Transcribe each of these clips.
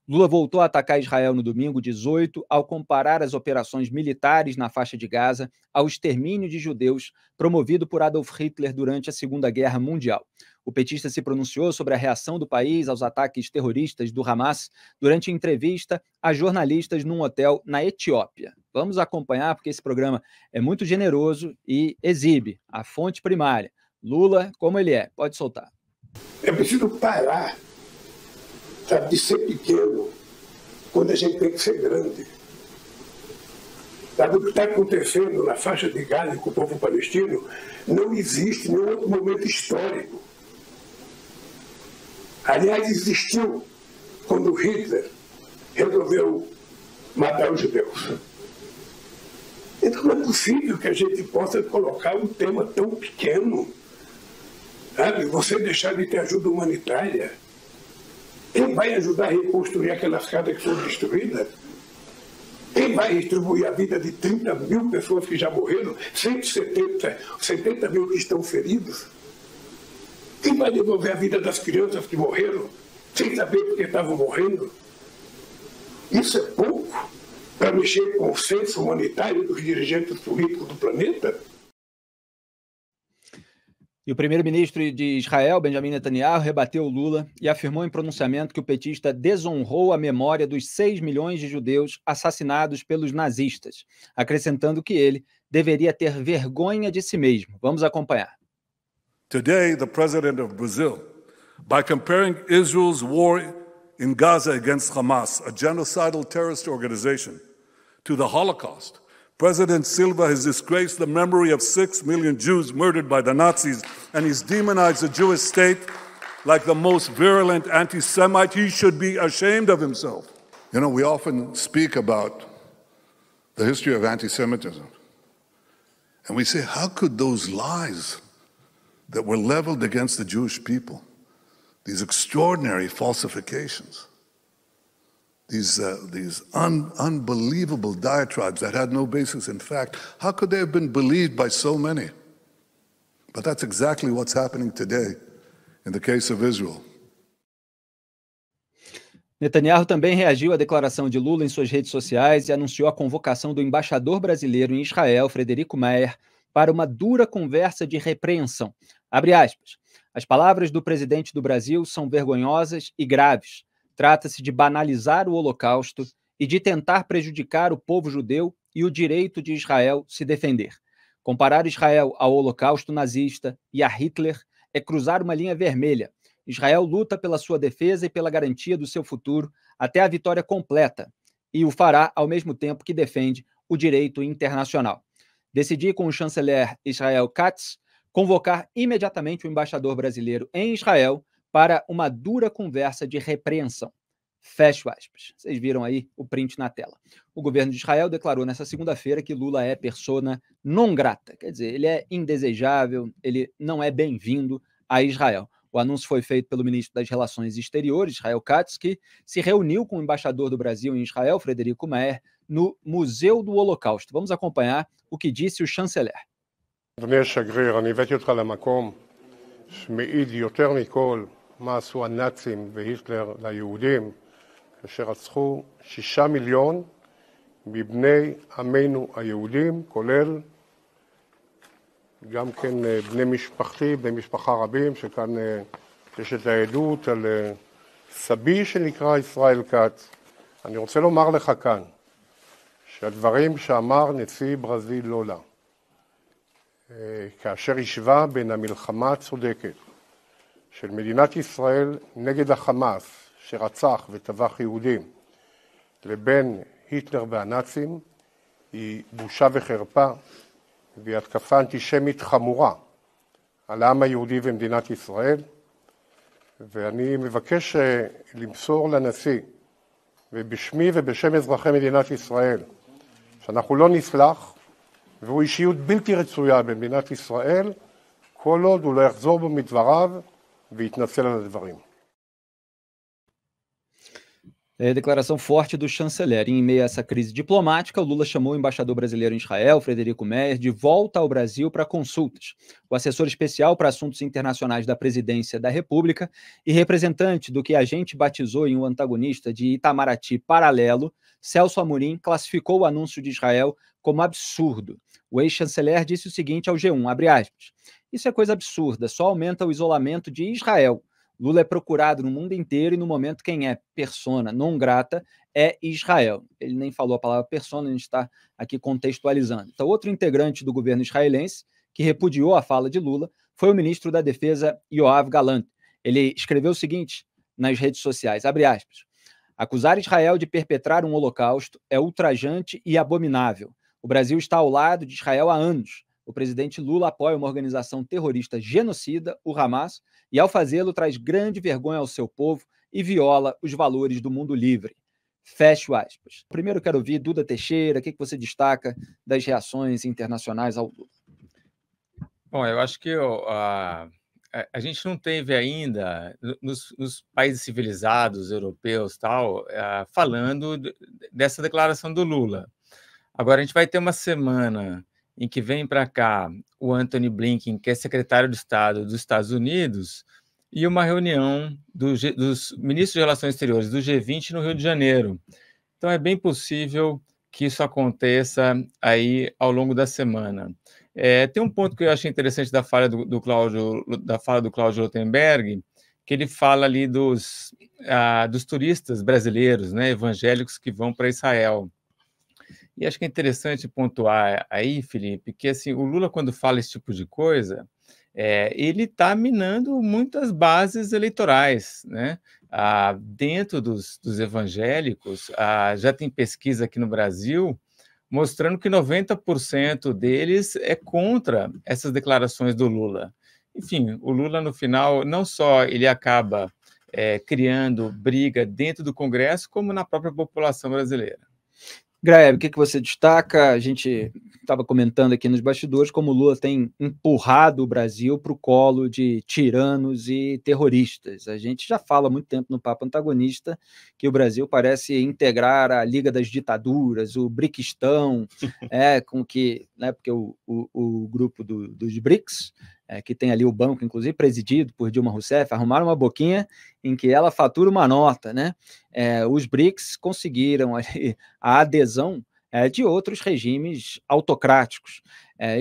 Lula voltou a atacar Israel no domingo 18 ao comparar as operações militares na faixa de Gaza ao extermínio de judeus promovido por Adolf Hitler durante a Segunda Guerra Mundial. O petista se pronunciou sobre a reação do país aos ataques terroristas do Hamas durante entrevista a jornalistas num hotel na Etiópia. Vamos acompanhar porque esse programa é muito generoso e exibe a fonte primária. Lula, como ele é. Pode soltar. É preciso parar, sabe, de ser pequeno quando a gente tem que ser grande. Sabe, o que está acontecendo na faixa de Gaza com o povo palestino não existe em nenhum outro momento histórico. Aliás, existiu quando Hitler resolveu matar os judeus. Então não é possível que a gente possa colocar um tema tão pequeno, sabe? Você deixar de ter ajuda humanitária. Quem vai ajudar a reconstruir aquelas casas que foram destruídas? Quem vai distribuir a vida de 30 mil pessoas que já morreram, 70 mil que estão feridos? Quem vai devolver a vida das crianças que morreram, sem saber por que estavam morrendo? Isso é pouco para mexer com o senso humanitário dos dirigentes políticos do planeta? E o primeiro-ministro de Israel, Benjamin Netanyahu, rebateu Lula e afirmou em pronunciamento que o petista desonrou a memória dos 6 milhões de judeus assassinados pelos nazistas, acrescentando que ele deveria ter vergonha de si mesmo. Vamos acompanhar. Today, the president of Brazil, by comparing Israel's war in Gaza against Hamas, a genocidal terrorist organization, to the Holocaust, President Silva has disgraced the memory of 6 million Jews murdered by the Nazis, and he's demonized the Jewish state like the most virulent anti-Semite. He should be ashamed of himself. You know, we often speak about the history of anti-Semitism, and we say, how could those lies that were leveled against the Jewish people, these extraordinary falsifications, these unbelievable diatribes that had no basis in fact, how could they have been believed by so many? But that's exactly what's happening today in the case of Israel. Netanyahu também reagiu à declaração de Lula em suas redes sociais e anunciou a convocação do embaixador brasileiro em Israel, Frederico Mayer, para uma dura conversa de repreensão. Abre aspas. As palavras do presidente do Brasil são vergonhosas e graves. Trata-se de banalizar o Holocausto e de tentar prejudicar o povo judeu e o direito de Israel se defender. Comparar Israel ao Holocausto nazista e a Hitler é cruzar uma linha vermelha. Israel luta pela sua defesa e pela garantia do seu futuro até a vitória completa e o fará ao mesmo tempo que defende o direito internacional. Decidi com o chanceler Israel Katz convocar imediatamente o embaixador brasileiro em Israel para uma dura conversa de repreensão. Fecho aspas. Vocês viram aí o print na tela. O governo de Israel declarou nessa segunda-feira que Lula é persona non grata, quer dizer, ele é indesejável, ele não é bem-vindo a Israel. O anúncio foi feito pelo ministro das Relações Exteriores, Israel Katz, que se reuniu com o embaixador do Brasil em Israel, Frederico Mayer, no Museu do Holocausto. Vamos acompanhar o que disse o chanceler. אדוני השגריר, אני הבאתי אותך למקום שמעיד יותר מכל מה עשו הנאצים והיטלר ליהודים, כאשר רצחו 6 מיליון מבני עמנו היהודים, כולל גם כן בני משפחתי, בני משפחה רבים, שכאן יש את העדות על סבי שנקרא ישראל כץ. אני רוצה לומר לך כאן, שהדברים שאמר נשיא ברזיל לולה, כאשר השווה בין המלחמה הצודקת של מדינת ישראל נגד החמאס שרצח וטבח יהודים לבין היטלר והנאצים, היא בושה וחרפה והיא התקפה אנטישמית חמורה על העם היהודי ומדינת ישראל, ואני מבקש למסור לנשיא ובשמי ובשם אזרחי מדינת ישראל שאנחנו לא נסלח, והוא אישיות בלתי רצויה במדינת ישראל כל עוד הוא לא יחזור בו מדבריו ויתנצל על הדברים. Declaração forte do chanceler. Em meio a essa crise diplomática, o Lula chamou o embaixador brasileiro em Israel, Frederico Meyer, de volta ao Brasil para consultas. O assessor especial para assuntos internacionais da Presidência da República e representante do que a gente batizou em um antagonista de Itamaraty paralelo, Celso Amorim, classificou o anúncio de Israel como absurdo. O ex-chanceler disse o seguinte ao G1, abre aspas, isso é coisa absurda, só aumenta o isolamento de Israel. Lula é procurado no mundo inteiro e no momento quem é persona non grata é Israel. Ele nem falou a palavra persona, a gente está aqui contextualizando. Então, outro integrante do governo israelense que repudiou a fala de Lula foi o ministro da Defesa, Yoav Gallant. Ele escreveu o seguinte nas redes sociais, abre aspas, acusar Israel de perpetrar um holocausto é ultrajante e abominável. O Brasil está ao lado de Israel há anos. O presidente Lula apoia uma organização terrorista genocida, o Hamas, e ao fazê-lo traz grande vergonha ao seu povo e viola os valores do mundo livre. Fecho aspas. Primeiro quero ouvir Duda Teixeira, o que você destaca das reações internacionais ao Lula? Bom, eu acho que a gente não teve ainda, nos países civilizados, europeus, tal, falando dessa declaração do Lula. Agora, a gente vai ter uma semana em que vem para cá o Antony Blinken, que é secretário de Estado dos Estados Unidos, e uma reunião dos ministros de Relações Exteriores do G20 no Rio de Janeiro. Então, é bem possível que isso aconteça aí ao longo da semana. Tem um ponto que eu achei interessante da fala do Cláudio Lotenberg, que ele fala ali dos turistas brasileiros, né, evangélicos que vão para Israel. E acho que é interessante pontuar aí, Felipe, que assim, o Lula, quando fala esse tipo de coisa, ele está minando muitas bases eleitorais, né? Dentro dos evangélicos, já tem pesquisa aqui no Brasil mostrando que 90% deles é contra essas declarações do Lula. Enfim, o Lula, no final, não só ele acaba criando briga dentro do Congresso, como na própria população brasileira. Graeb, o que você destaca? A gente estava comentando aqui nos bastidores como o Lula tem empurrado o Brasil para o colo de tiranos e terroristas. A gente já fala há muito tempo no Papo Antagonista que o Brasil parece integrar a Liga das Ditaduras, o Briquistão, com que, né, porque o grupo dos BRICS, que tem ali o banco, inclusive, presidido por Dilma Rousseff, arrumaram uma boquinha em que ela fatura uma nota, né? Os BRICS conseguiram ali a adesão de outros regimes autocráticos.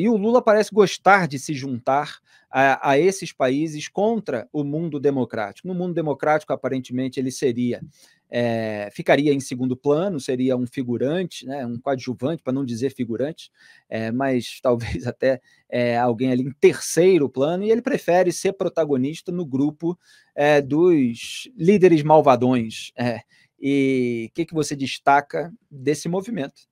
E o Lula parece gostar de se juntar a esses países contra o mundo democrático. No mundo democrático, aparentemente, ele ficaria em segundo plano, seria um figurante, né, um coadjuvante, para não dizer figurante, mas talvez até alguém ali em terceiro plano, e ele prefere ser protagonista no grupo dos líderes malvadões. E o que você destaca desse movimento?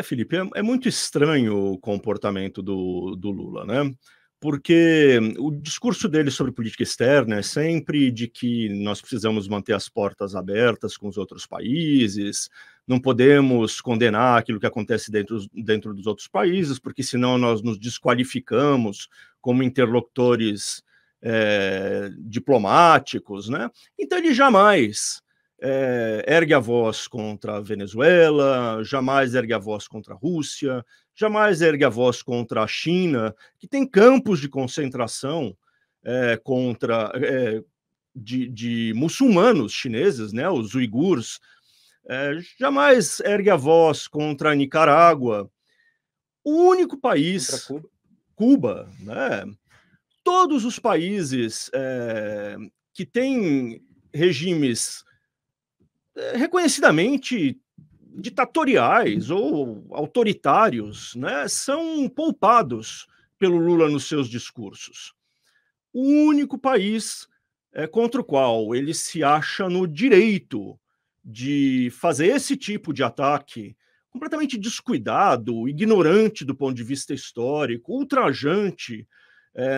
Felipe, é muito estranho o comportamento do Lula, né? Porque o discurso dele sobre política externa é sempre de que nós precisamos manter as portas abertas com os outros países, não podemos condenar aquilo que acontece dentro dos outros países, porque senão nós nos desqualificamos como interlocutores diplomáticos, né? Então ele jamais ergue a voz contra a Venezuela, jamais ergue a voz contra a Rússia, jamais ergue a voz contra a China, que tem campos de concentração de muçulmanos chineses, né, os uigures, jamais ergue a voz contra a Nicarágua. O único país, Cuba, né, todos os países que têm regimes reconhecidamente ditatoriais ou autoritários, né, são poupados pelo Lula nos seus discursos. O único país contra o qual ele se acha no direito de fazer esse tipo de ataque completamente descuidado, ignorante do ponto de vista histórico, ultrajante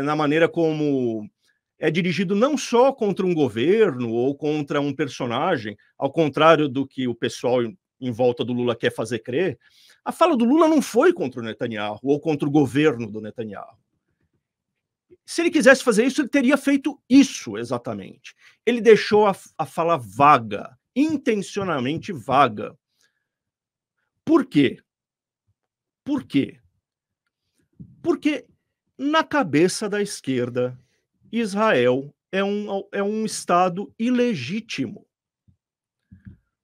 na maneira como é dirigido não só contra um governo ou contra um personagem, ao contrário do que o pessoal em volta do Lula quer fazer crer, a fala do Lula não foi contra o Netanyahu ou contra o governo do Netanyahu. Se ele quisesse fazer isso, ele teria feito isso exatamente. Ele deixou a fala vaga, intencionalmente vaga. Por quê? Por quê? Porque na cabeça da esquerda, Israel é um Estado ilegítimo.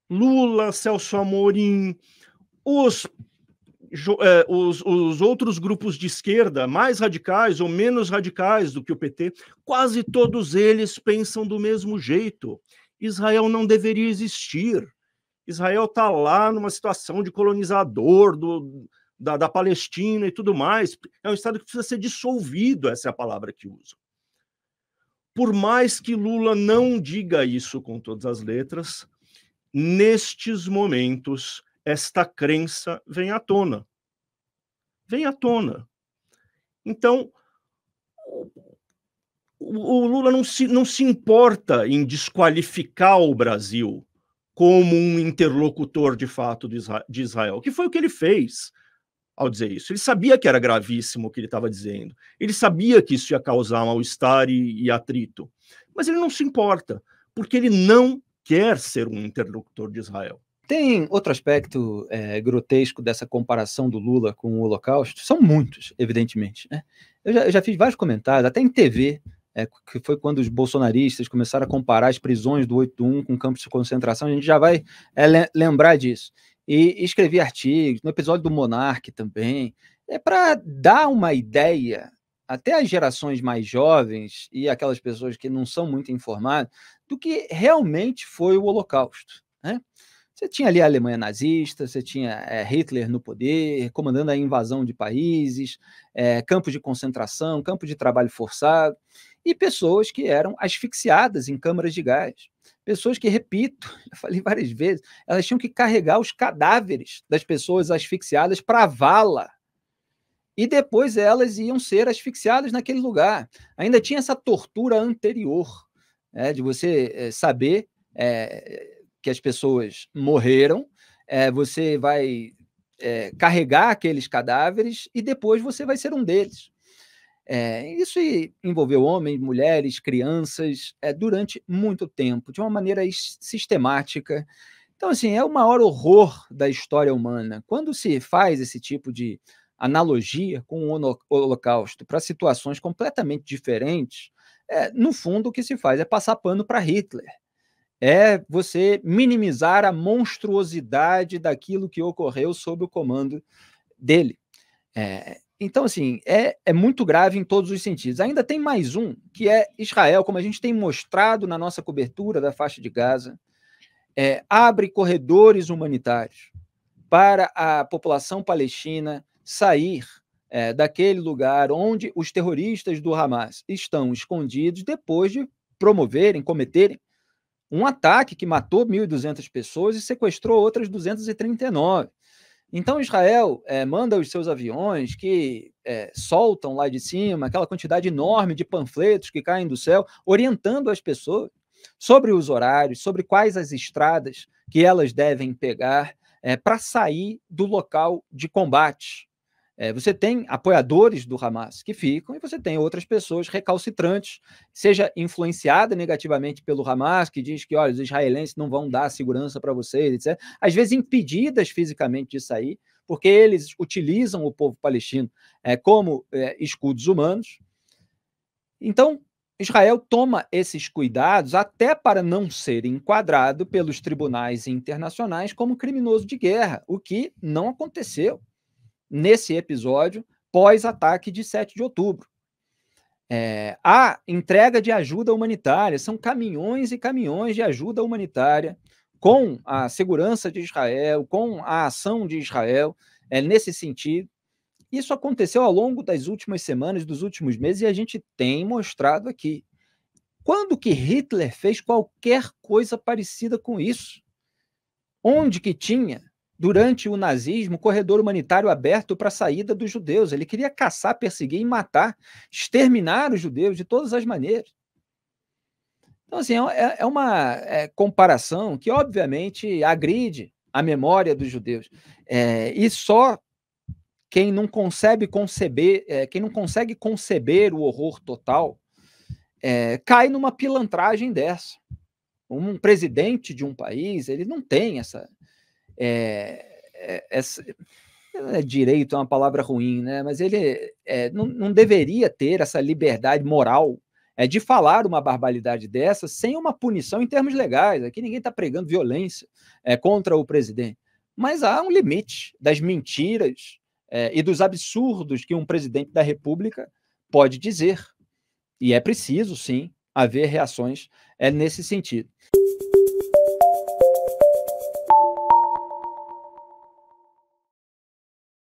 Lula, Celso Amorim, os outros grupos de esquerda, mais radicais ou menos radicais do que o PT, quase todos eles pensam do mesmo jeito. Israel não deveria existir. Israel está lá numa situação de colonizador da Palestina e tudo mais. É um Estado que precisa ser dissolvido, essa é a palavra que uso. Por mais que Lula não diga isso com todas as letras, nestes momentos, esta crença vem à tona. Vem à tona. Então, o Lula não se importa em desqualificar o Brasil como um interlocutor de fato de Israel, que foi o que ele fez ao dizer isso. Ele sabia que era gravíssimo o que ele estava dizendo. Ele sabia que isso ia causar mal-estar e atrito. Mas ele não se importa, porque ele não quer ser um interlocutor de Israel. Tem outro aspecto grotesco dessa comparação do Lula com o Holocausto. São muitos, evidentemente, né? Eu já fiz vários comentários, até em TV, que foi quando os bolsonaristas começaram a comparar as prisões do 8/1 com campos de concentração. A gente já vai lembrar disso. E escrevi artigos, no episódio do Monark também, para dar uma ideia, até às gerações mais jovens e aquelas pessoas que não são muito informadas, do que realmente foi o Holocausto, né? Você tinha ali a Alemanha nazista, você tinha Hitler no poder, comandando a invasão de países, campos de concentração, campos de trabalho forçado, e pessoas que eram asfixiadas em câmaras de gás. Pessoas que, repito, já falei várias vezes, elas tinham que carregar os cadáveres das pessoas asfixiadas para a vala. E depois elas iam ser asfixiadas naquele lugar. Ainda tinha essa tortura anterior, de você saber que as pessoas morreram, você vai carregar aqueles cadáveres e depois você vai ser um deles. Isso envolveu homens, mulheres, crianças, durante muito tempo, de uma maneira sistemática. Então, assim, é o maior horror da história humana. Quando se faz esse tipo de analogia com o Holocausto para situações completamente diferentes, no fundo o que se faz é passar pano para Hitler. É você minimizar a monstruosidade daquilo que ocorreu sob o comando dele. Então, assim, é muito grave em todos os sentidos. Ainda tem mais um, que é Israel, como a gente tem mostrado na nossa cobertura da faixa de Gaza, abre corredores humanitários para a população palestina sair daquele lugar onde os terroristas do Hamas estão escondidos depois de cometerem um ataque que matou 1.200 pessoas e sequestrou outras 239. Então, Israel manda os seus aviões que soltam lá de cima aquela quantidade enorme de panfletos que caem do céu, orientando as pessoas sobre os horários, sobre quais as estradas que elas devem pegar para sair do local de combate. Você tem apoiadores do Hamas que ficam e você tem outras pessoas recalcitrantes, seja influenciada negativamente pelo Hamas, que diz que, olha, os israelenses não vão dar segurança para vocês, etc. Às vezes impedidas fisicamente de sair, porque eles utilizam o povo palestino como escudos humanos. Então, Israel toma esses cuidados até para não ser enquadrado pelos tribunais internacionais como criminoso de guerra, o que não aconteceu nesse episódio pós-ataque de 7 de outubro. A entrega de ajuda humanitária, são caminhões e caminhões de ajuda humanitária com a segurança de Israel, com a ação de Israel, nesse sentido. Isso aconteceu ao longo das últimas semanas, dos últimos meses, e a gente tem mostrado aqui. Quando que Hitler fez qualquer coisa parecida com isso? Onde que tinha, durante o nazismo, corredor humanitário aberto para a saída dos judeus? Ele queria caçar, perseguir e matar, exterminar os judeus de todas as maneiras. Então, assim, é uma comparação que, obviamente, agride a memória dos judeus. E só quem não consegue conceber o horror total, cai numa pilantragem dessa. Um presidente de um país, ele não tem essa direito é uma palavra ruim, né? Mas ele não deveria ter essa liberdade moral de falar uma barbaridade dessa sem uma punição em termos legais. Aqui ninguém está pregando violência contra o presidente, mas há um limite das mentiras e dos absurdos que um presidente da República pode dizer. E é preciso, sim, haver reações nesse sentido.